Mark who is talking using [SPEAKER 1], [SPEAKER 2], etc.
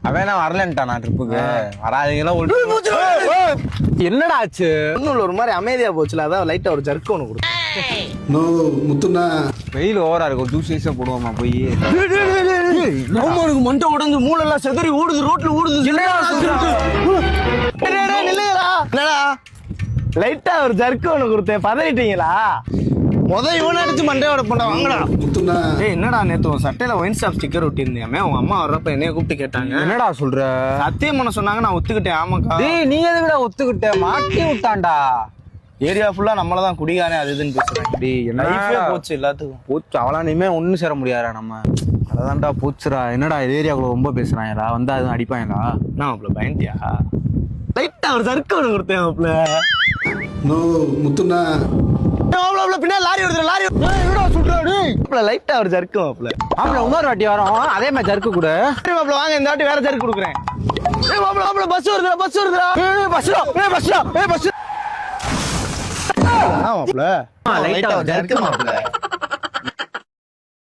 [SPEAKER 1] அவன் வரலன்ட்டானா ட்ரிப்புக்கு வராதீங்களா? என்னடா ஆச்சு?
[SPEAKER 2] ஒன்னும் ஒரு மாதிரி அமைதியா போச்சுல, அதான் லைட்டா ஒரு ஜர்க்கு ஒண்ணு கொடுத்தேன்.
[SPEAKER 3] நோ முத்துண்ணா,
[SPEAKER 1] வெயில் ஓவரா இருக்கும், ஜூஸ் ஐஸா போடுவோமா போய்?
[SPEAKER 2] மண்டை உடஞ்சு மூளை எல்லாம் செதறி ஓடுது, ரோட்ல ஓடுது. என்னடா லைட்டா ஒரு ஜர்க்கு ஒண்ணு கொடுத்தேன், பதறிட்டீங்களா? இவனை அடிச்சு மண்டையோட போட்டா வாங்கடா.
[SPEAKER 3] முத்துண்ணா
[SPEAKER 2] என்னடா நேத்து உன் சட்டையில ஒயின் ஷாப் ஸ்டிக்கர் ஒட்டியிருந்தியாமே, உங்க அம்மா வர்றப்ப என்னைய கூப்பிட்டு கேட்டாங்க.
[SPEAKER 1] என்னடா சொல்ற?
[SPEAKER 2] சத்தியம் பண்ண சொன்னாங்க, நான் ஒத்துக்கிட்டேன். ஆமாக்கா.
[SPEAKER 1] டேய் நீ எதுக்குடா ஒத்துக்கிட்ட? மாட்டி விட்டான்டா.
[SPEAKER 2] ஏரியா ஃபுல்லா நம்மளதான் குடிகானே அது இதுன்னு பேசுறாங்க.
[SPEAKER 1] டேய்
[SPEAKER 2] லைஃபே
[SPEAKER 1] என்ன
[SPEAKER 2] போச்சு எல்லாத்துக்கும்.
[SPEAKER 1] போச்சு, அவளா இனிமே ஒன்னும் சேர முடியாதா நம்ம? அததான்டா போச்சுடா. என்னடா ஏரியாக்குள்ள ரொம்ப பேசுறாங்களா? வந்தா அதுவும் அடிப்பாங்களா?
[SPEAKER 2] நான் அப்பல பயந்தியா? லைட்டா ஒரு சர்க்கு ஒண்ணு கொடுத்தேன் அப்பல.
[SPEAKER 3] நோ முத்துண்ணா,
[SPEAKER 2] பின்னாடி லாரி வருது, லாரி.
[SPEAKER 1] என்னடா சொல்றாரு?
[SPEAKER 2] லைட்டா ஒரு ஜர்க்கு அப்பல.
[SPEAKER 1] ஆமா இன்னொரு வாட்டி வரோம், அதே மாதிரி ஜர்க்கு கூட.
[SPEAKER 2] மாப்பிள வாங்க, இந்த வாட்டி வேற ஜர்க்கு கொடுக்குறேன். மாப்பிள பஸ் வருதுடா, பஸ் வருதுடா. பஸ். மாப்பிள லைட்டா ஒரு ஜர்க்கு மாப்பிள.